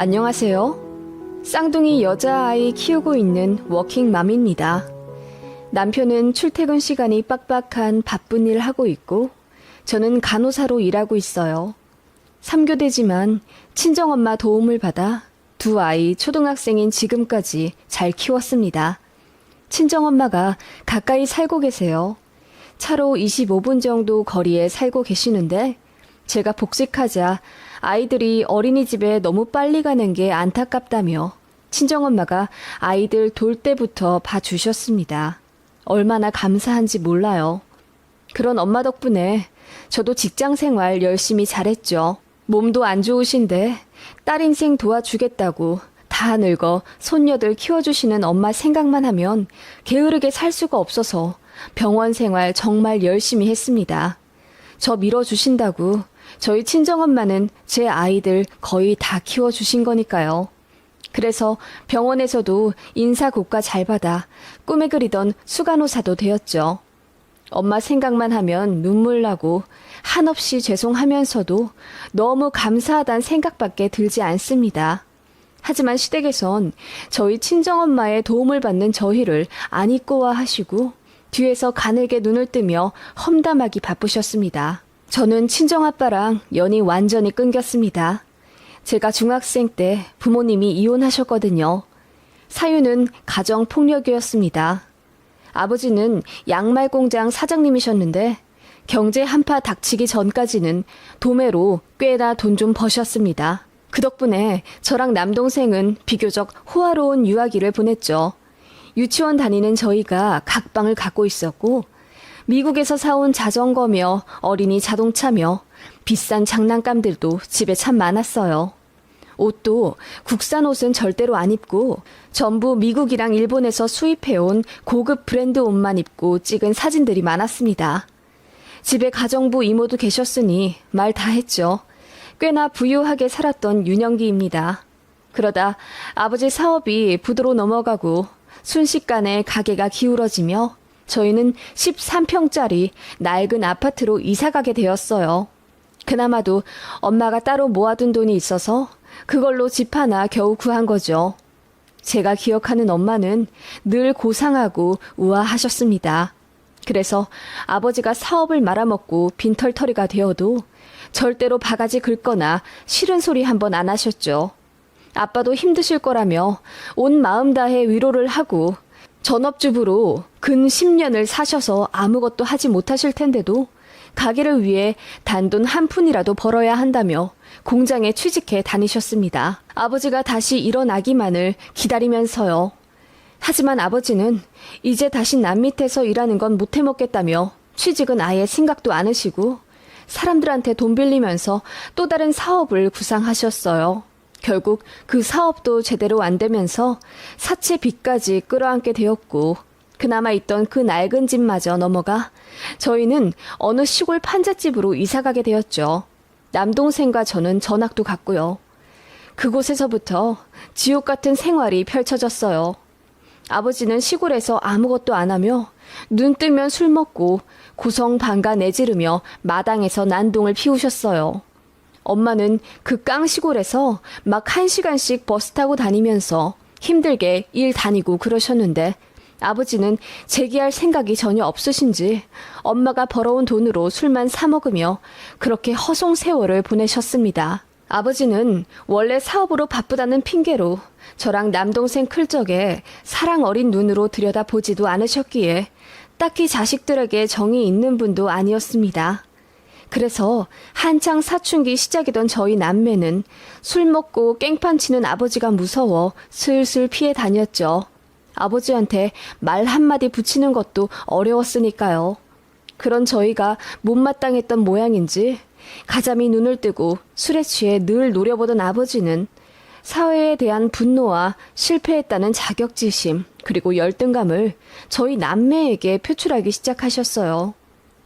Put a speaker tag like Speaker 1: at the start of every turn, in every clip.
Speaker 1: 안녕하세요. 쌍둥이 여자아이 키우고 있는 워킹맘입니다. 남편은 출퇴근 시간이 빡빡한 바쁜 일 하고 있고 저는 간호사로 일하고 있어요. 3교대지만 친정엄마 도움을 받아 두 아이 초등학생인 지금까지 잘 키웠습니다. 친정엄마가 가까이 살고 계세요. 차로 25분 정도 거리에 살고 계시는데 제가 복직하자 아이들이 어린이집에 너무 빨리 가는 게 안타깝다며 친정엄마가 아이들 돌 때부터 봐주셨습니다. 얼마나 감사한지 몰라요. 그런 엄마 덕분에 저도 직장 생활 열심히 잘했죠. 몸도 안 좋으신데 딸 인생 도와주겠다고 다 늙어 손녀들 키워주시는 엄마 생각만 하면 게으르게 살 수가 없어서 병원 생활 정말 열심히 했습니다. 저 밀어주신다고 저희 친정엄마는 제 아이들 거의 다 키워주신 거니까요. 그래서 병원에서도 인사고과 잘 받아 꿈에 그리던 수간호사도 되었죠. 엄마 생각만 하면 눈물 나고 한없이 죄송하면서도 너무 감사하다는 생각밖에 들지 않습니다. 하지만 시댁에선 저희 친정엄마의 도움을 받는 저희를 안 이꼬아하시고 뒤에서 가늘게 눈을 뜨며 험담하기 바쁘셨습니다. 저는 친정아빠랑 연이 완전히 끊겼습니다. 제가 중학생 때 부모님이 이혼하셨거든요. 사유는 가정폭력이었습니다. 아버지는 양말 공장 사장님이셨는데 경제 한파 닥치기 전까지는 도매로 꽤나 돈 좀 버셨습니다. 그 덕분에 저랑 남동생은 비교적 호화로운 유아기를 보냈죠. 유치원 다니는 저희가 각방을 갖고 있었고 미국에서 사온 자전거며 어린이 자동차며 비싼 장난감들도 집에 참 많았어요. 옷도 국산 옷은 절대로 안 입고 전부 미국이랑 일본에서 수입해온 고급 브랜드 옷만 입고 찍은 사진들이 많았습니다. 집에 가정부 이모도 계셨으니 말 다 했죠. 꽤나 부유하게 살았던 윤영기입니다. 그러다 아버지 사업이 부도로 넘어가고 순식간에 가게가 기울어지며 저희는 13평짜리 낡은 아파트로 이사가게 되었어요. 그나마도 엄마가 따로 모아둔 돈이 있어서 그걸로 집 하나 겨우 구한 거죠. 제가 기억하는 엄마는 늘 고상하고 우아하셨습니다. 그래서 아버지가 사업을 말아먹고 빈털터리가 되어도 절대로 바가지 긁거나 싫은 소리 한 번 안 하셨죠. 아빠도 힘드실 거라며 온 마음 다해 위로를 하고 전업주부로 근 10년을 사셔서 아무것도 하지 못하실 텐데도 가게를 위해 단돈 한 푼이라도 벌어야 한다며 공장에 취직해 다니셨습니다. 아버지가 다시 일어나기만을 기다리면서요. 하지만 아버지는 이제 다시 남 밑에서 일하는 건 못 해먹겠다며 취직은 아예 생각도 않으시고 사람들한테 돈 빌리면서 또 다른 사업을 구상하셨어요. 결국 그 사업도 제대로 안 되면서 사채 빚까지 끌어안게 되었고 그나마 있던 그 낡은 집마저 넘어가 저희는 어느 시골 판잣집으로 이사가게 되었죠. 남동생과 저는 전학도 갔고요. 그곳에서부터 지옥 같은 생활이 펼쳐졌어요. 아버지는 시골에서 아무것도 안 하며 눈 뜨면 술 먹고 고성방가 내지르며 마당에서 난동을 피우셨어요. 엄마는 그 깡시골에서 막 1시간씩 버스 타고 다니면서 힘들게 일 다니고 그러셨는데 아버지는 재기할 생각이 전혀 없으신지 엄마가 벌어온 돈으로 술만 사 먹으며 그렇게 허송 세월을 보내셨습니다. 아버지는 원래 사업으로 바쁘다는 핑계로 저랑 남동생 클 적에 사랑 어린 눈으로 들여다보지도 않으셨기에 딱히 자식들에게 정이 있는 분도 아니었습니다. 그래서 한창 사춘기 시작이던 저희 남매는 술 먹고 깽판 치는 아버지가 무서워 슬슬 피해 다녔죠. 아버지한테 말 한마디 붙이는 것도 어려웠으니까요. 그런 저희가 못마땅했던 모양인지 가자미 눈을 뜨고 술에 취해 늘 노려보던 아버지는 사회에 대한 분노와 실패했다는 자격지심 그리고 열등감을 저희 남매에게 표출하기 시작하셨어요.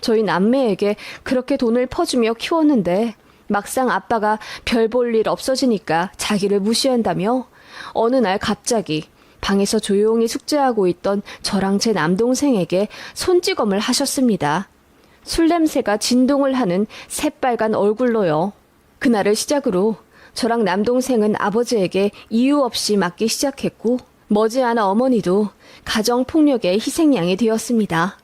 Speaker 1: 저희 남매에게 그렇게 돈을 퍼주며 키웠는데 막상 아빠가 별 볼 일 없어지니까 자기를 무시한다며 어느 날 갑자기 방에서 조용히 숙제하고 있던 저랑 제 남동생에게 손찌검을 하셨습니다. 술 냄새가 진동을 하는 새빨간 얼굴로요. 그날을 시작으로 저랑 남동생은 아버지에게 이유 없이 맞기 시작했고 머지않아 어머니도 가정폭력의 희생양이 되었습니다.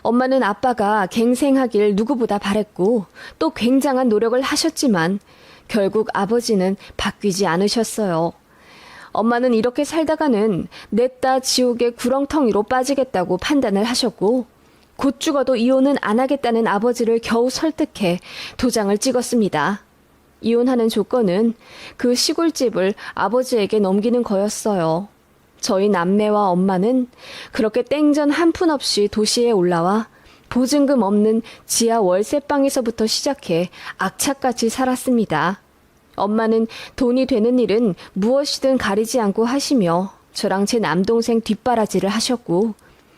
Speaker 1: 엄마는 아빠가 갱생하길 누구보다 바랬고 또 굉장한 노력을 하셨지만 결국 아버지는 바뀌지 않으셨어요. 엄마는 이렇게 살다가는 냈다 지옥의 구렁텅이로 빠지겠다고 판단을 하셨고 곧 죽어도 이혼은 안 하겠다는 아버지를 겨우 설득해 도장을 찍었습니다. 이혼하는 조건은 그 시골집을 아버지에게 넘기는 거였어요. 저희 남매와 엄마는 그렇게 땡전 한 푼 없이 도시에 올라와 보증금 없는 지하 월세방에서부터 시작해 악착같이 살았습니다. 엄마는 돈이 되는 일은 무엇이든 가리지 않고 하시며 저랑 제 남동생 뒷바라지를 하셨고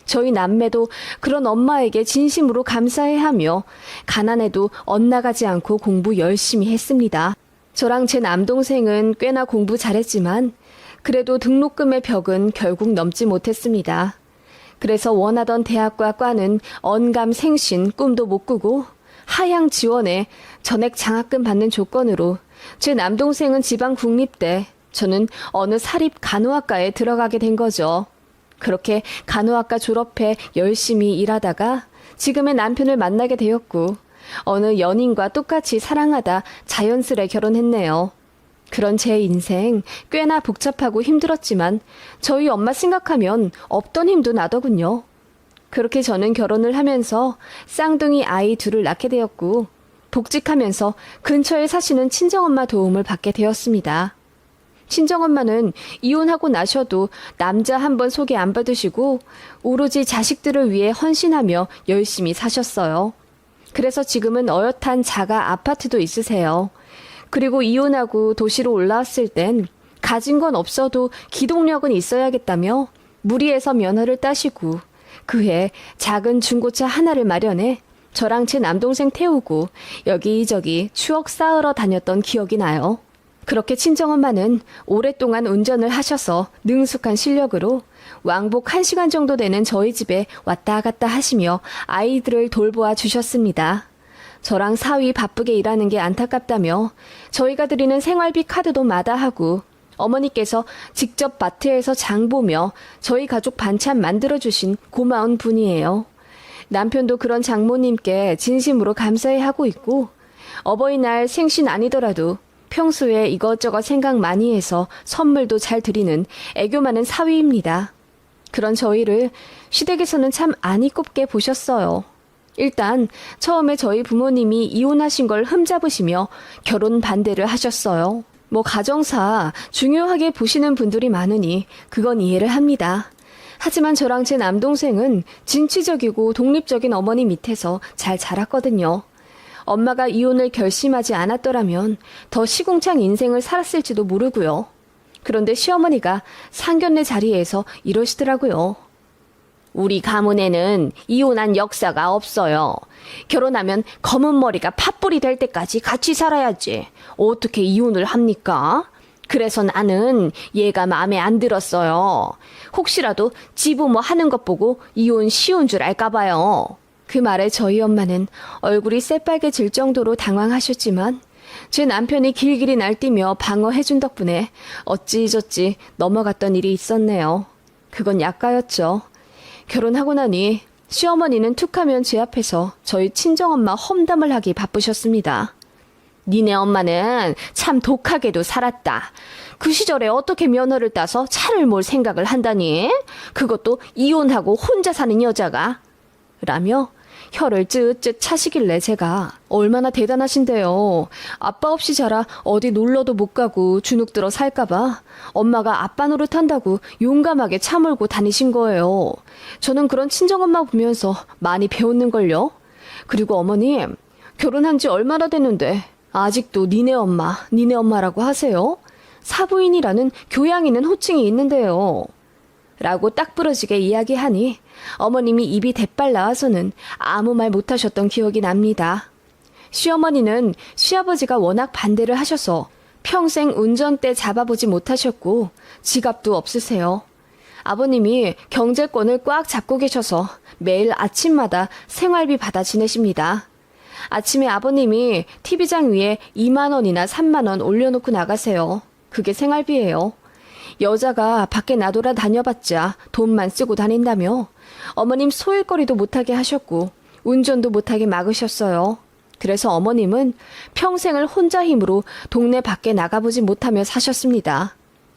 Speaker 1: 저희 남매도 그런 엄마에게 진심으로 감사해하며 가난해도 엇나가지 않고 공부 열심히 했습니다. 저랑 제 남동생은 꽤나 공부 잘했지만 그래도 등록금의 벽은 결국 넘지 못했습니다. 그래서 원하던 대학과 과는 언감생신 꿈도 못 꾸고 하향 지원에 전액 장학금 받는 조건으로 제 남동생은 지방 국립대, 저는 어느 사립 간호학과에 들어가게 된 거죠. 그렇게 간호학과 졸업해 열심히 일하다가 지금의 남편을 만나게 되었고 어느 연인과 똑같이 사랑하다 자연스레 결혼했네요. 그런 제 인생 꽤나 복잡하고 힘들었지만 저희 엄마 생각하면 없던 힘도 나더군요. 그렇게 저는 결혼을 하면서 쌍둥이 아이 둘을 낳게 되었고 복직하면서 근처에 사시는 친정엄마 도움을 받게 되었습니다. 친정엄마는 이혼하고 나셔도 남자 한 번 소개 안 받으시고 오로지 자식들을 위해 헌신하며 열심히 사셨어요. 그래서 지금은 어엿한 자가 아파트도 있으세요. 그리고 이혼하고 도시로 올라왔을 땐 가진 건 없어도 기동력은 있어야겠다며 무리해서 면허를 따시고 그해 작은 중고차 하나를 마련해 저랑 제 남동생 태우고 여기저기 추억 쌓으러 다녔던 기억이 나요. 그렇게 친정엄마는 오랫동안 운전을 하셔서 능숙한 실력으로 왕복 1시간 정도 되는 저희 집에 왔다 갔다 하시며 아이들을 돌보아 주셨습니다. 저랑 사위 바쁘게 일하는 게 안타깝다며 저희가 드리는 생활비 카드도 마다하고 어머니께서 직접 마트에서 장 보며 저희 가족 반찬 만들어주신 고마운 분이에요. 남편도 그런 장모님께 진심으로 감사해하고 있고 어버이날 생신 아니더라도 평소에 이것저것 생각 많이 해서 선물도 잘 드리는 애교 많은 사위입니다. 그런 저희를 시댁에서는 참 안이 꼽게 보셨어요. 일단 처음에 저희 부모님이 이혼하신 걸 흠잡으시며 결혼 반대를 하셨어요. 가정사 중요하게 보시는 분들이 많으니 그건 이해를 합니다. 하지만 저랑 제 남동생은 진취적이고 독립적인 어머니 밑에서 잘 자랐거든요. 엄마가 이혼을 결심하지 않았더라면 더 시궁창 인생을 살았을지도 모르고요. 그런데 시어머니가 상견례 자리에서 이러시더라고요. 우리 가문에는 이혼한 역사가 없어요. 결혼하면 검은 머리가 팥불이 될 때까지 같이 살아야지. 어떻게 이혼을 합니까? 그래서 나는 얘가 마음에 안 들었어요. 혹시라도 지부모 하는 것 보고 이혼 쉬운 줄 알까 봐요. 그 말에 저희 엄마는 얼굴이 새빨개질 정도로 당황하셨지만 제 남편이 길길이 날뛰며 방어해준 덕분에 어찌저찌 넘어갔던 일이 있었네요. 그건 약가였죠. 결혼하고 나니 시어머니는 툭하면 제 앞에서 저희 친정엄마 험담을 하기 바쁘셨습니다. 니네 엄마는 참 독하게도 살았다. 그 시절에 어떻게 면허를 따서 차를 몰 생각을 한다니? 그것도 이혼하고 혼자 사는 여자가. 라며 혀를 쯧쯧 차시길래 제가 얼마나 대단하신데요. 아빠 없이 자라 어디 놀러도 못 가고 주눅 들어 살까봐 엄마가 아빠 노릇한다고 용감하게 차 몰고 다니신 거예요. 저는 그런 친정엄마 보면서 많이 배웠는걸요. 그리고 어머님, 결혼한 지 얼마나 됐는데 아직도 니네 엄마라고 하세요? 사부인이라는 교양 있는 호칭이 있는데요. 라고 딱 부러지게 이야기하니 어머님이 입이 대빨 나와서는 아무 말 못하셨던 기억이 납니다. 시어머니는 시아버지가 워낙 반대를 하셔서 평생 운전대 잡아보지 못하셨고 지갑도 없으세요. 아버님이 경제권을 꽉 잡고 계셔서 매일 아침마다 생활비 받아 지내십니다. 아침에 아버님이 TV장 위에 2만 원이나 3만 원 올려놓고 나가세요. 그게 생활비예요. 여자가 밖에 나돌아 다녀봤자 돈만 쓰고 다닌다며 어머님 소일거리도 못하게 하셨고 운전도 못하게 막으셨어요. 그래서 어머님은 평생을 혼자 힘으로 동네 밖에 나가보지 못하며 사셨습니다.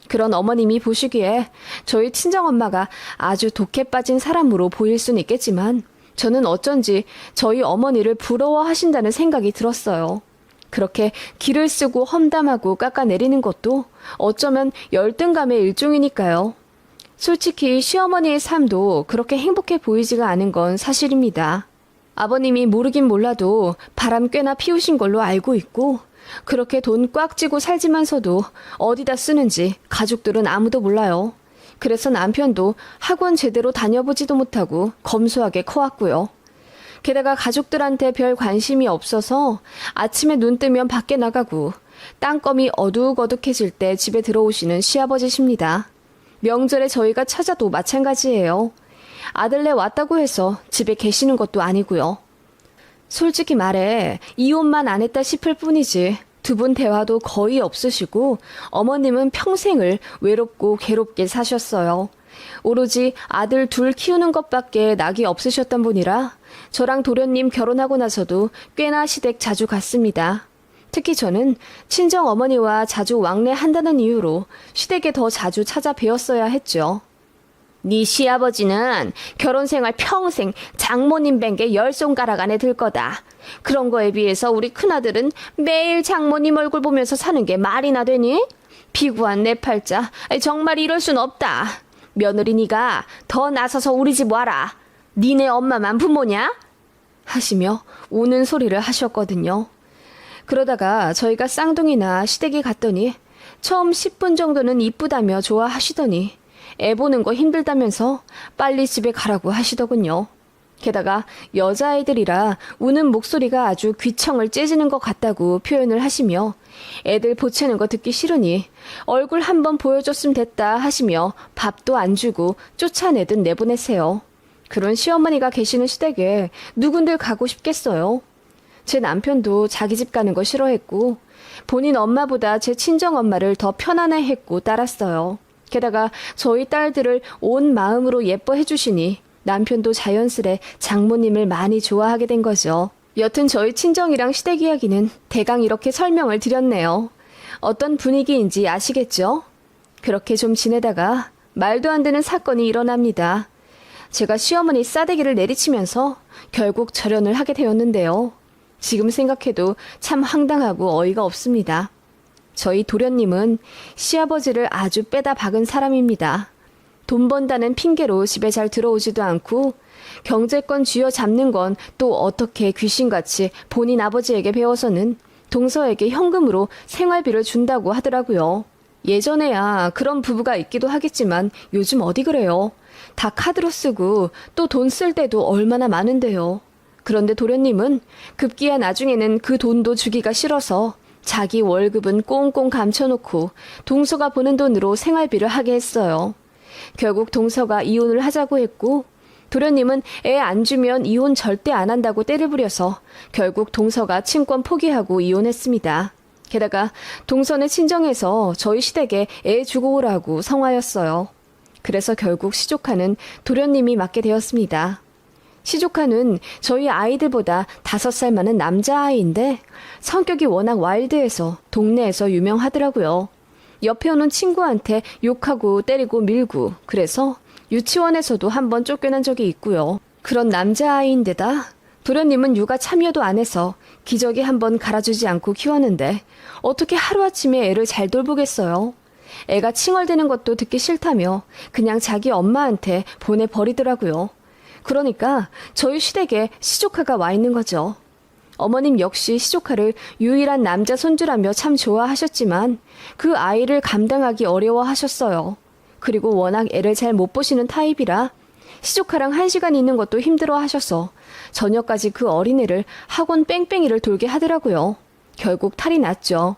Speaker 1: 그런 어머님이 보시기에 저희 친정엄마가 아주 독해 빠진 사람으로 보일 수는 있겠지만 저는 어쩐지 저희 어머니를 부러워하신다는 생각이 들었어요. 그렇게 기를 쓰고 험담하고 깎아내리는 것도 어쩌면 열등감의 일종이니까요. 솔직히 시어머니의 삶도 그렇게 행복해 보이지가 않은 건 사실입니다. 아버님이 모르긴 몰라도 바람 꽤나 피우신 걸로 알고 있고 그렇게 돈 꽉 쥐고 살지만서도 어디다 쓰는지 가족들은 아무도 몰라요. 그래서 남편도 학원 제대로 다녀보지도 못하고 검소하게 커왔고요. 게다가 가족들한테 별 관심이 없어서 아침에 눈 뜨면 밖에 나가고 땅거미 어둑어둑해질 때 집에 들어오시는 시아버지십니다. 명절에 저희가 찾아도 마찬가지예요. 아들네 왔다고 해서 집에 계시는 것도 아니고요. 솔직히 말해 이혼만 안 했다 싶을 뿐이지 두 분 대화도 거의 없으시고 어머님은 평생을 외롭고 괴롭게 사셨어요. 오로지 아들 둘 키우는 것밖에 낙이 없으셨던 분이라 저랑 도련님 결혼하고 나서도 꽤나 시댁 자주 갔습니다. 특히 저는 친정 어머니와 자주 왕래한다는 이유로 시댁에 더 자주 찾아뵈었어야 했죠. 네 시아버지는 결혼생활 평생 장모님 뵌게 10손가락 안에 들 거다. 그런 거에 비해서 우리 큰아들은 매일 장모님 얼굴 보면서 사는 게 말이나 되니? 비구한 내 팔자, 정말 이럴 순 없다. 며느리니가 더 나서서 우리 집 와라. 니네 엄마만 부모냐? 하시며 우는 소리를 하셨거든요. 그러다가 저희가 쌍둥이나 시댁에 갔더니 처음 10분 정도는 이쁘다며 좋아하시더니 애 보는 거 힘들다면서 빨리 집에 가라고 하시더군요. 게다가 여자아이들이라 우는 목소리가 아주 귀청을 째지는 것 같다고 표현을 하시며 애들 보채는 거 듣기 싫으니 얼굴 한번 보여줬으면 됐다 하시며 밥도 안 주고 쫓아내듯 내보내세요. 그런 시어머니가 계시는 시댁에 누군들 가고 싶겠어요. 제 남편도 자기 집 가는 거 싫어했고 본인 엄마보다 제 친정엄마를 더 편안해했고 따랐어요. 게다가 저희 딸들을 온 마음으로 예뻐해 주시니 남편도 자연스레 장모님을 많이 좋아하게 된 거죠. 여튼 저희 친정이랑 시댁 이야기는 대강 이렇게 설명을 드렸네요. 어떤 분위기인지 아시겠죠? 그렇게 좀 지내다가 말도 안 되는 사건이 일어납니다. 제가 시어머니 싸대기를 내리치면서 결국 절연을 하게 되었는데요. 지금 생각해도 참 황당하고 어이가 없습니다. 저희 도련님은 시아버지를 아주 빼다 박은 사람입니다. 돈 번다는 핑계로 집에 잘 들어오지도 않고 경제권 쥐어잡는 건 또 어떻게 귀신같이 본인 아버지에게 배워서는 동서에게 현금으로 생활비를 준다고 하더라고요. 예전에야 그런 부부가 있기도 하겠지만 요즘 어디 그래요. 다 카드로 쓰고 또 돈 쓸 때도 얼마나 많은데요. 그런데 도련님은 급기야 나중에는 그 돈도 주기가 싫어서 자기 월급은 꽁꽁 감춰놓고 동서가 보는 돈으로 생활비를 하게 했어요. 결국 동서가 이혼을 하자고 했고 도련님은 애 안 주면 이혼 절대 안 한다고 떼를 부려서 결국 동서가 친권 포기하고 이혼했습니다. 게다가 동서는 친정에서 저희 시댁에 애 주고 오라고 성화였어요. 그래서 결국 시조카는 도련님이 맡게 되었습니다. 시조카는 저희 아이들보다 5살 많은 남자아이인데 성격이 워낙 와일드해서 동네에서 유명하더라고요. 옆에 오는 친구한테 욕하고 때리고 밀고 그래서 유치원에서도 한번 쫓겨난 적이 있고요. 그런 남자아이인데다 도련님은 육아 참여도 안 해서 기저귀 한번 갈아주지 않고 키웠는데 어떻게 하루아침에 애를 잘 돌보겠어요. 애가 칭얼대는 것도 듣기 싫다며 그냥 자기 엄마한테 보내버리더라고요. 그러니까 저희 시댁에 시조카가 와 있는 거죠. 어머님 역시 시조카를 유일한 남자 손주라며 참 좋아하셨지만 그 아이를 감당하기 어려워하셨어요. 그리고 워낙 애를 잘 못 보시는 타입이라 시조카랑 1시간 있는 것도 힘들어 하셔서 저녁까지 그 어린애를 학원 뺑뺑이를 돌게 하더라고요. 결국 탈이 났죠.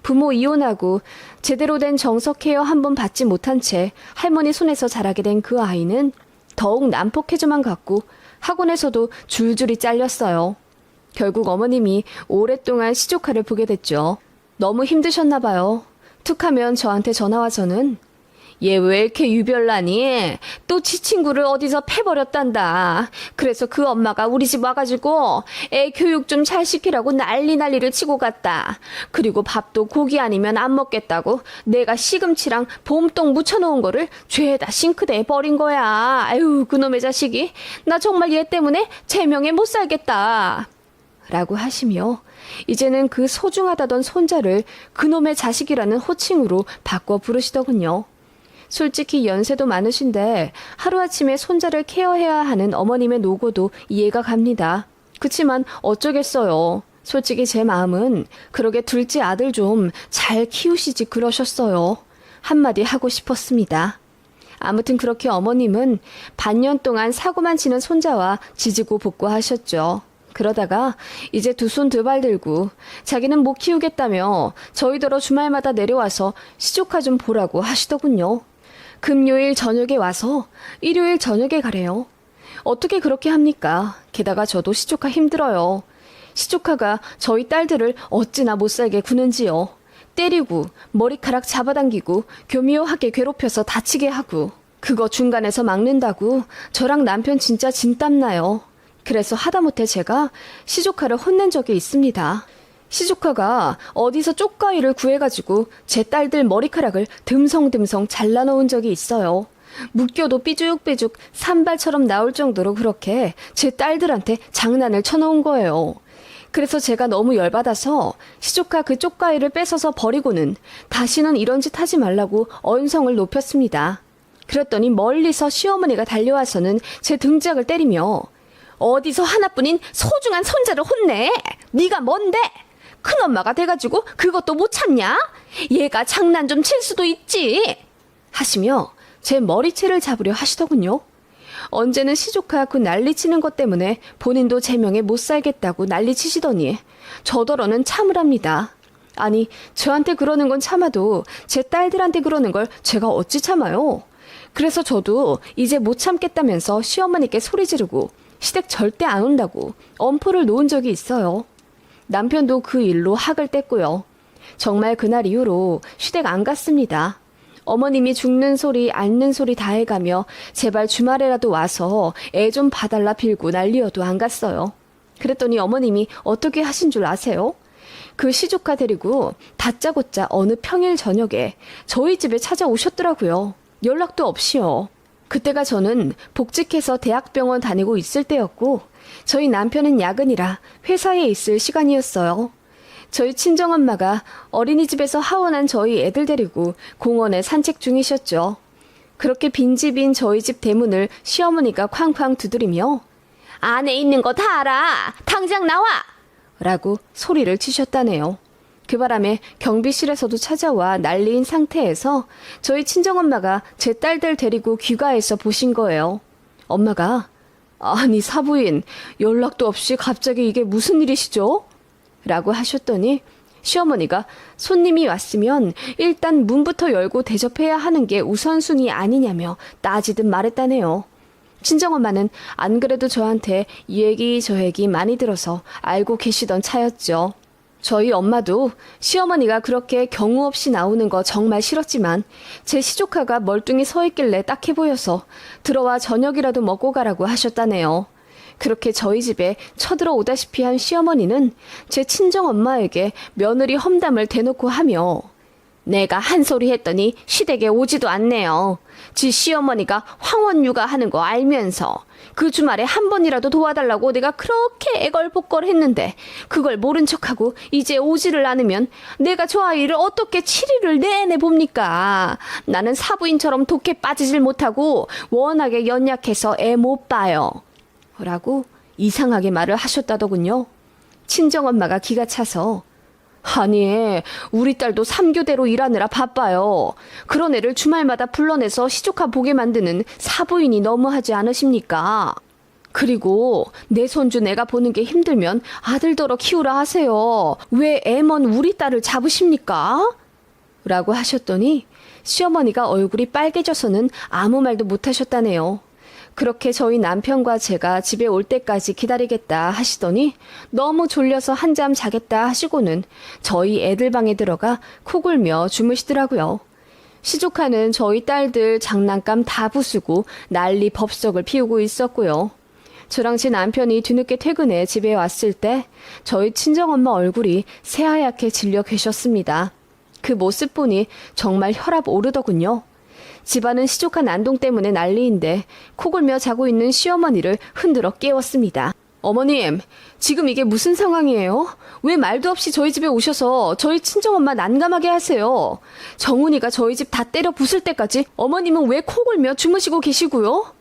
Speaker 1: 부모 이혼하고 제대로 된 정석 케어 한번 받지 못한 채 할머니 손에서 자라게 된 그 아이는 더욱 난폭해져만 갔고 학원에서도 줄줄이 잘렸어요. 결국 어머님이 오랫동안 시조카를 보게 됐죠. 너무 힘드셨나 봐요. 툭하면 저한테 전화와서는 얘 왜 이렇게 유별나니? 또 지 친구를 어디서 패버렸단다. 그래서 그 엄마가 우리 집 와가지고 애 교육 좀 잘 시키라고 난리를 치고 갔다. 그리고 밥도 고기 아니면 안 먹겠다고 내가 시금치랑 봄동 묻혀놓은 거를 죄다 싱크대에 버린 거야. 아유, 그놈의 자식이. 나 정말 얘 때문에 제명에 못 살겠다. 라고 하시며 이제는 그 소중하다던 손자를 그놈의 자식이라는 호칭으로 바꿔 부르시더군요. 솔직히 연세도 많으신데 하루아침에 손자를 케어해야 하는 어머님의 노고도 이해가 갑니다. 그치만 어쩌겠어요. 솔직히 제 마음은 그러게 둘째 아들 좀 잘 키우시지 그러셨어요. 한마디 하고 싶었습니다. 아무튼 그렇게 어머님은 반년 동안 사고만 치는 손자와 지지고 볶고하셨죠. 그러다가 이제 두 손 두 발 들고 자기는 못 키우겠다며 저희더러 주말마다 내려와서 시조카 좀 보라고 하시더군요. 금요일 저녁에 와서 일요일 저녁에 가래요. 어떻게 그렇게 합니까? 게다가 저도 시조카 힘들어요. 시조카가 저희 딸들을 어찌나 못살게 구는지요. 때리고 머리카락 잡아당기고 교묘하게 괴롭혀서 다치게 하고 그거 중간에서 막는다고 저랑 남편 진짜 진땀나요. 그래서 하다못해 제가 시조카를 혼낸 적이 있습니다. 시조카가 어디서 쪽가위를 구해가지고 제 딸들 머리카락을 듬성듬성 잘라놓은 적이 있어요. 묶여도 삐죽삐죽 산발처럼 나올 정도로 그렇게 제 딸들한테 장난을 쳐놓은 거예요. 그래서 제가 너무 열받아서 시조카 그 쪽가위를 뺏어서 버리고는 다시는 이런 짓 하지 말라고 언성을 높였습니다. 그랬더니 멀리서 시어머니가 달려와서는 제 등짝을 때리며 어디서 하나뿐인 소중한 손자를 혼내? 네가 뭔데? 큰엄마가 돼가지고 그것도 못 참냐? 얘가 장난 좀 칠 수도 있지. 하시며 제 머리채를 잡으려 하시더군요. 언제는 시조카 그 난리치는 것 때문에 본인도 제명에 못 살겠다고 난리치시더니 저더러는 참으랍니다. 아니, 저한테 그러는 건 참아도 제 딸들한테 그러는 걸 제가 어찌 참아요? 그래서 저도 이제 못 참겠다면서 시어머니께 소리 지르고 시댁 절대 안 온다고 엄포를 놓은 적이 있어요. 남편도 그 일로 학을 뗐고요. 정말 그날 이후로 시댁 안 갔습니다. 어머님이 죽는 소리 앓는 소리 다 해가며 제발 주말에라도 와서 애 좀 봐달라 빌고 난리여도 안 갔어요. 그랬더니 어머님이 어떻게 하신 줄 아세요? 그 시조카 데리고 다짜고짜 어느 평일 저녁에 저희 집에 찾아오셨더라고요. 연락도 없이요. 그때가 저는 복직해서 대학병원 다니고 있을 때였고 저희 남편은 야근이라 회사에 있을 시간이었어요. 저희 친정엄마가 어린이집에서 하원한 저희 애들 데리고 공원에 산책 중이셨죠. 그렇게 빈집인 저희 집 대문을 시어머니가 쾅쾅 두드리며 안에 있는 거 다 알아. 당장 나와! 라고 소리를 치셨다네요. 그 바람에 경비실에서도 찾아와 난리인 상태에서 저희 친정엄마가 제 딸들 데리고 귀가해서 보신 거예요. 엄마가 아니 사부인 연락도 없이 갑자기 이게 무슨 일이시죠? 라고 하셨더니 시어머니가 손님이 왔으면 일단 문부터 열고 대접해야 하는 게 우선순위 아니냐며 따지듯 말했다네요. 친정엄마는 안 그래도 저한테 이 얘기 저 얘기 많이 들어서 알고 계시던 차였죠. 저희 엄마도 시어머니가 그렇게 경우 없이 나오는 거 정말 싫었지만 제 시조카가 멀뚱히 서 있길래 딱해 보여서 들어와 저녁이라도 먹고 가라고 하셨다네요. 그렇게 저희 집에 쳐들어오다시피 한 시어머니는 제 친정엄마에게 며느리 험담을 대놓고 하며 내가 한 소리 했더니 시댁에 오지도 않네요. 지 시어머니가 황혼육아 하는 거 알면서 그 주말에 한 번이라도 도와달라고 내가 그렇게 애걸복걸 했는데 그걸 모른 척하고 이제 오지를 않으면 내가 저 아이를 어떻게 7일을 내내 봅니까? 나는 사부인처럼 독해 빠지질 못하고 워낙에 연약해서 애 못 봐요. 라고 이상하게 말을 하셨다더군요. 친정엄마가 기가 차서 아니, 우리 딸도 3교대로 일하느라 바빠요. 그런 애를 주말마다 불러내서 시조카 보게 만드는 사부인이 너무하지 않으십니까? 그리고 내 손주 내가 보는 게 힘들면 아들더러 키우라 하세요. 왜 애먼 우리 딸을 잡으십니까? 라고 하셨더니 시어머니가 얼굴이 빨개져서는 아무 말도 못하셨다네요. 그렇게 저희 남편과 제가 집에 올 때까지 기다리겠다 하시더니 너무 졸려서 한잠 자겠다 하시고는 저희 애들 방에 들어가 코 골며 주무시더라고요. 시조카는 저희 딸들 장난감 다 부수고 난리 법석을 피우고 있었고요. 저랑 제 남편이 뒤늦게 퇴근해 집에 왔을 때 저희 친정엄마 얼굴이 새하얗게 질려 계셨습니다. 그 모습 보니 정말 혈압 오르더군요. 집안은 시조카 난동 때문에 난리인데 코 골며 자고 있는 시어머니를 흔들어 깨웠습니다. 어머님, 지금 이게 무슨 상황이에요? 왜 말도 없이 저희 집에 오셔서 저희 친정엄마 난감하게 하세요? 정훈이가 저희 집 다 때려 부술 때까지 어머님은 왜 코 골며 주무시고 계시고요?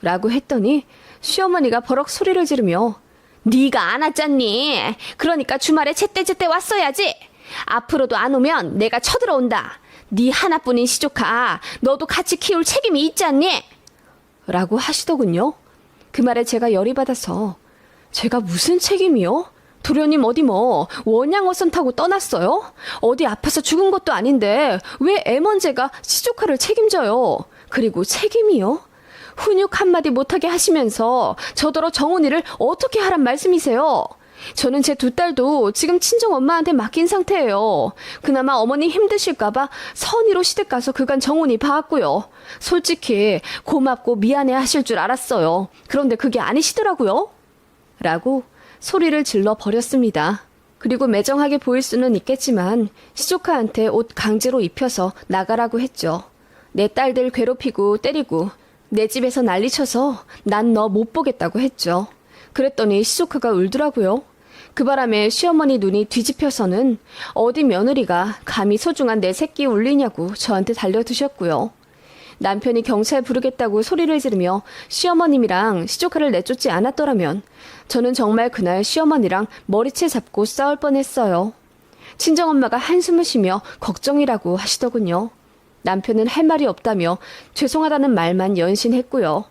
Speaker 1: 라고 했더니 시어머니가 버럭 소리를 지르며 네가 안 왔잖니? 그러니까 주말에 제때제때 왔어야지. 앞으로도 안 오면 내가 쳐들어온다. 네 하나뿐인 시조카 너도 같이 키울 책임이 있지 않니? 라고 하시더군요. 그 말에 제가 열이 받아서 제가 무슨 책임이요? 도련님 어디 뭐 원양어선 타고 떠났어요? 어디 아파서 죽은 것도 아닌데 왜 애먼제가 시조카를 책임져요? 그리고 책임이요? 훈육 한마디 못하게 하시면서 저더러 정훈이를 어떻게 하란 말씀이세요? 저는 제 두 딸도 지금 친정엄마한테 맡긴 상태예요. 그나마 어머니 힘드실까봐 선의로 시댁 가서 그간 정훈이 봐왔고요. 솔직히 고맙고 미안해 하실 줄 알았어요. 그런데 그게 아니시더라고요. 라고 소리를 질러 버렸습니다. 그리고 매정하게 보일 수는 있겠지만 시조카한테 옷 강제로 입혀서 나가라고 했죠. 내 딸들 괴롭히고 때리고 내 집에서 난리쳐서 난 너 못 보겠다고 했죠. 그랬더니 시조카가 울더라고요. 그 바람에 시어머니 눈이 뒤집혀서는 어디 며느리가 감히 소중한 내 새끼 울리냐고 저한테 달려드셨고요. 남편이 경찰 부르겠다고 소리를 지르며 시어머님이랑 시조카를 내쫓지 않았더라면 저는 정말 그날 시어머니랑 머리채 잡고 싸울 뻔했어요. 친정엄마가 한숨을 쉬며 걱정이라고 하시더군요. 남편은 할 말이 없다며 죄송하다는 말만 연신했고요.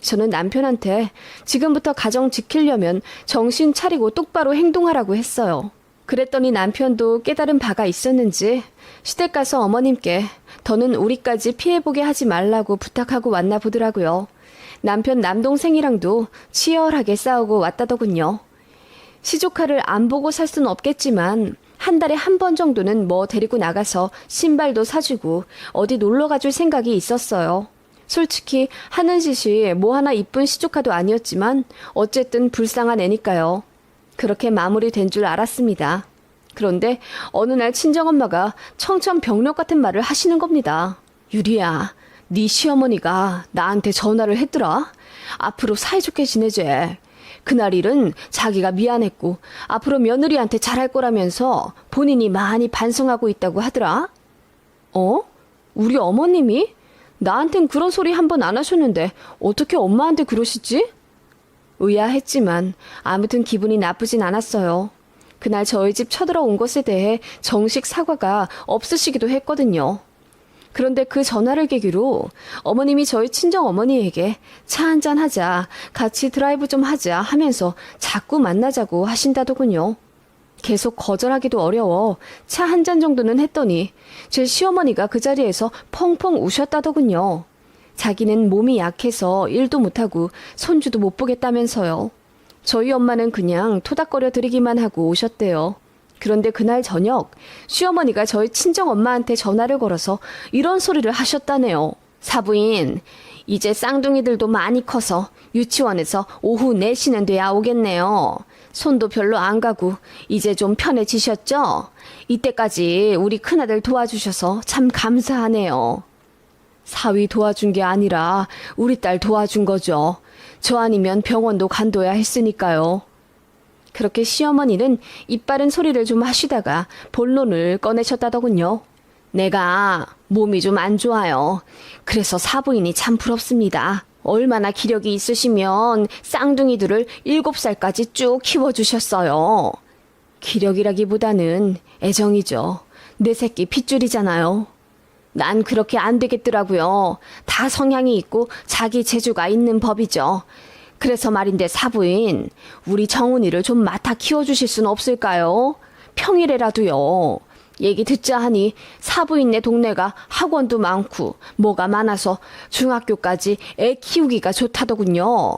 Speaker 1: 저는 남편한테 지금부터 가정 지키려면 정신 차리고 똑바로 행동하라고 했어요. 그랬더니 남편도 깨달은 바가 있었는지 시댁 가서 어머님께 더는 우리까지 피해보게 하지 말라고 부탁하고 왔나 보더라고요. 남편 남동생이랑도 치열하게 싸우고 왔다더군요. 시조카를 안 보고 살 수는 없겠지만 한 달에 한 번 정도는 뭐 데리고 나가서 신발도 사주고 어디 놀러 가줄 생각이 있었어요. 솔직히 하는 짓이 뭐 하나 이쁜 시조카도 아니었지만 어쨌든 불쌍한 애니까요. 그렇게 마무리된 줄 알았습니다. 그런데 어느 날 친정엄마가 청천벽력 같은 말을 하시는 겁니다. 유리야, 네 시어머니가 나한테 전화를 했더라. 앞으로 사이좋게 지내재. 그날 일은 자기가 미안했고 앞으로 며느리한테 잘할 거라면서 본인이 많이 반성하고 있다고 하더라. 우리 어머님이? 나한텐 그런 소리 한 번 안 하셨는데 어떻게 엄마한테 그러시지? 의아했지만 아무튼 기분이 나쁘진 않았어요. 그날 저희 집 쳐들어온 것에 대해 정식 사과가 없으시기도 했거든요. 그런데 그 전화를 계기로 어머님이 저희 친정어머니에게 차 한잔 하자, 같이 드라이브 좀 하자 하면서 자꾸 만나자고 하신다더군요. 계속 거절하기도 어려워 차 한 잔 정도는 했더니 제 시어머니가 그 자리에서 펑펑 우셨다더군요. 자기는 몸이 약해서 일도 못하고 손주도 못 보겠다면서요. 저희 엄마는 그냥 토닥거려 드리기만 하고 오셨대요. 그런데 그날 저녁 시어머니가 저희 친정엄마한테 전화를 걸어서 이런 소리를 하셨다네요. 사부인, 이제 쌍둥이들도 많이 커서 유치원에서 오후 4시는 돼야 오겠네요. 손도 별로 안 가고 이제 좀 편해지셨죠? 이때까지 우리 큰아들 도와주셔서 참 감사하네요. 사위 도와준 게 아니라 우리 딸 도와준 거죠. 저 아니면 병원도 간둬야 했으니까요. 그렇게 시어머니는 입바른 소리를 좀 하시다가 본론을 꺼내셨다더군요. 내가 몸이 좀 안 좋아요. 그래서 사부인이 참 부럽습니다. 얼마나 기력이 있으시면 쌍둥이들을 7살까지 쭉 키워주셨어요. 기력이라기보다는 애정이죠. 내 새끼 핏줄이잖아요. 난 그렇게 안 되겠더라고요. 다 성향이 있고 자기 재주가 있는 법이죠. 그래서 말인데 사부인, 우리 정훈이를 좀 맡아 키워주실 순 없을까요? 평일에라도요. 얘기 듣자 하니 사부인네 동네가 학원도 많고 뭐가 많아서 중학교까지 애 키우기가 좋다더군요.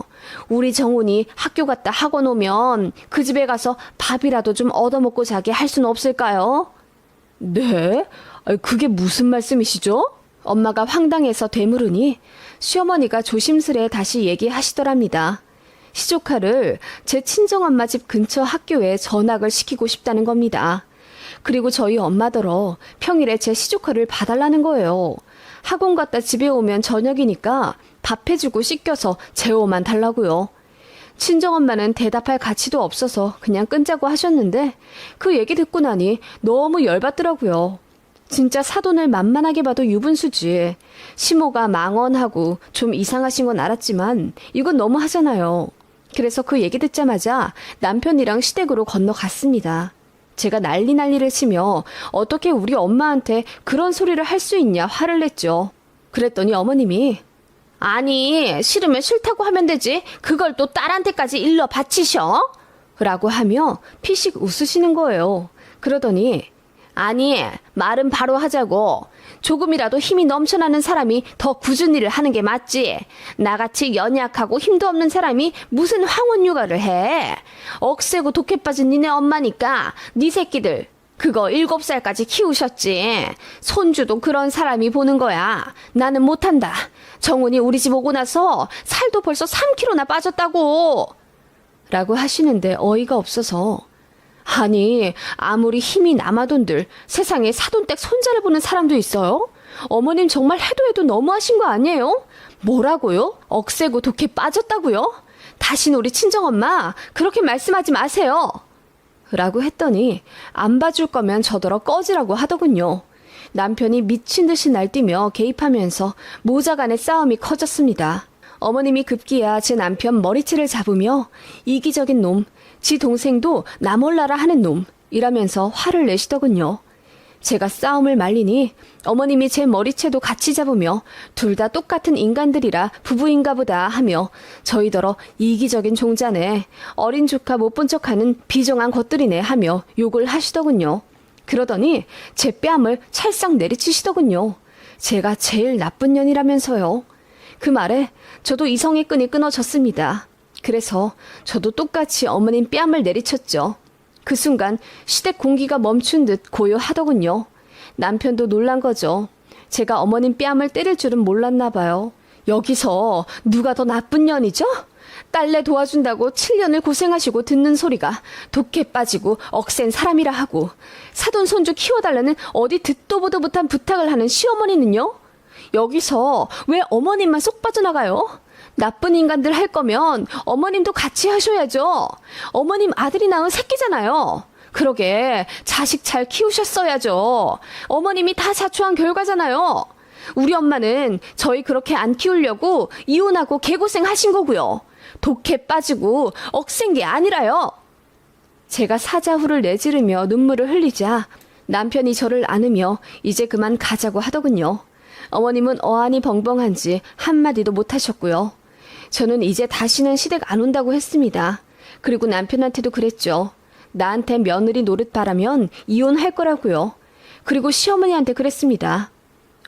Speaker 1: 우리 정훈이 학교 갔다 학원 오면 그 집에 가서 밥이라도 좀 얻어먹고 자게 할 수는 없을까요? 네? 그게 무슨 말씀이시죠? 엄마가 황당해서 되물으니 시어머니가 조심스레 다시 얘기하시더랍니다. 시조카를 제 친정엄마 집 근처 학교에 전학을 시키고 싶다는 겁니다. 그리고 저희 엄마더러 평일에 제 시조카를 봐달라는 거예요. 학원 갔다 집에 오면 저녁이니까 밥 해주고 씻겨서 재워만 달라고요. 친정엄마는 대답할 가치도 없어서 그냥 끊자고 하셨는데 그 얘기 듣고 나니 너무 열받더라고요. 진짜 사돈을 만만하게 봐도 유분수지. 시모가 망언하고 좀 이상하신 건 알았지만 이건 너무 하잖아요. 그래서 그 얘기 듣자마자 남편이랑 시댁으로 건너갔습니다. 제가 난리를 치며 어떻게 우리 엄마한테 그런 소리를 할 수 있냐 화를 냈죠. 그랬더니 어머님이 아니 싫으면 싫다고 하면 되지 그걸 또 딸한테까지 일러 바치셔? 라고 하며 피식 웃으시는 거예요. 그러더니 아니 말은 바로 하자고. 조금이라도 힘이 넘쳐나는 사람이 더 굳은 일을 하는 게 맞지. 나같이 연약하고 힘도 없는 사람이 무슨 황혼 육아를 해. 억세고 독해 빠진 니네 엄마니까 니 새끼들 그거 7살까지 키우셨지. 손주도 그런 사람이 보는 거야. 나는 못한다. 정훈이 우리 집 오고 나서 살도 벌써 3kg나 빠졌다고. 라고 하시는데 어이가 없어서 아니 아무리 힘이 남아돈들 세상에 사돈댁 손자를 보는 사람도 있어요? 어머님 정말 해도 너무하신 거 아니에요? 뭐라고요? 억세고 독해 빠졌다고요? 다신 우리 친정엄마 그렇게 말씀하지 마세요. 라고 했더니 안 봐줄 거면 저더러 꺼지라고 하더군요. 남편이 미친 듯이 날뛰며 개입하면서 모자 간의 싸움이 커졌습니다. 어머님이 급기야 제 남편 머리채를 잡으며 이기적인 놈, 지 동생도 나 몰라라 하는 놈이라면서 화를 내시더군요. 제가 싸움을 말리니 어머님이 제 머리채도 같이 잡으며 둘 다 똑같은 인간들이라 부부인가 보다 하며 저희더러 이기적인 종자네, 어린 조카 못 본 척하는 비정한 것들이네 하며 욕을 하시더군요. 그러더니 제 뺨을 찰싹 내리치시더군요. 제가 제일 나쁜 년이라면서요. 그 말에 저도 이성의 끈이 끊어졌습니다. 그래서 저도 똑같이 어머님 뺨을 내리쳤죠. 그 순간 시댁 공기가 멈춘 듯 고요하더군요. 남편도 놀란 거죠. 제가 어머님 뺨을 때릴 줄은 몰랐나 봐요. 여기서 누가 더 나쁜 년이죠? 딸내 도와준다고 7년을 고생하시고 듣는 소리가 독해 빠지고 억센 사람이라 하고 사돈 손주 키워달라는 어디 듣도 보도 못한 부탁을 하는 시어머니는요? 여기서 왜 어머님만 쏙 빠져나가요? 나쁜 인간들 할 거면 어머님도 같이 하셔야죠. 어머님 아들이 낳은 새끼잖아요. 그러게 자식 잘 키우셨어야죠. 어머님이 다 자초한 결과잖아요. 우리 엄마는 저희 그렇게 안 키우려고 이혼하고 개고생 하신 거고요. 독해 빠지고 억센 게 아니라요. 제가 사자후를 내지르며 눈물을 흘리자 남편이 저를 안으며 이제 그만 가자고 하더군요. 어머님은 어안이 벙벙한지 한마디도 못하셨고요. 저는 이제 다시는 시댁 안 온다고 했습니다. 그리고 남편한테도 그랬죠. 나한테 며느리 노릇 바라면 이혼할 거라고요. 그리고 시어머니한테 그랬습니다.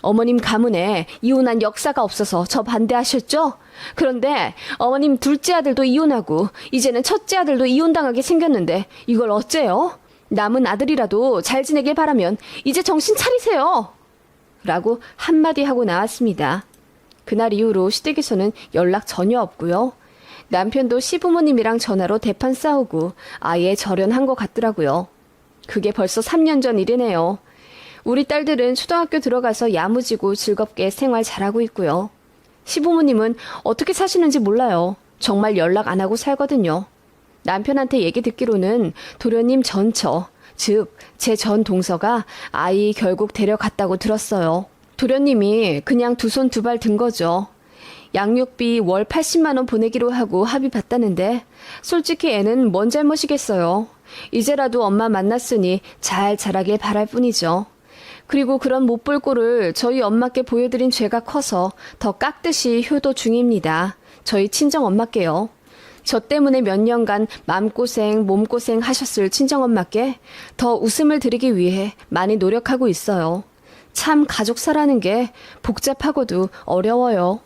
Speaker 1: 어머님 가문에 이혼한 역사가 없어서 저 반대하셨죠? 그런데 어머님 둘째 아들도 이혼하고 이제는 첫째 아들도 이혼당하게 생겼는데 이걸 어째요? 남은 아들이라도 잘 지내길 바라면 이제 정신 차리세요. 라고 한마디 하고 나왔습니다. 그날 이후로 시댁에서는 연락 전혀 없고요. 남편도 시부모님이랑 전화로 대판 싸우고 아예 절연한 것 같더라고요. 그게 벌써 3년 전 일이네요. 우리 딸들은 초등학교 들어가서 야무지고 즐겁게 생활 잘하고 있고요. 시부모님은 어떻게 사시는지 몰라요. 정말 연락 안 하고 살거든요. 남편한테 얘기 듣기로는 도련님 전처, 즉 제 전 동서가 아이 결국 데려갔다고 들었어요. 도련님이 그냥 두 손 두 발 든 거죠. 양육비 월 80만 원 보내기로 하고 합의 봤다는데 솔직히 애는 뭔 잘못이겠어요. 이제라도 엄마 만났으니 잘 자라길 바랄 뿐이죠. 그리고 그런 못 볼 꼴을 저희 엄마께 보여드린 죄가 커서 더 깎듯이 효도 중입니다. 저희 친정 엄마께요. 저 때문에 몇 년간 마음고생, 몸고생 하셨을 친정엄마께 더 웃음을 드리기 위해 많이 노력하고 있어요. 참 가족사라는 게 복잡하고도 어려워요.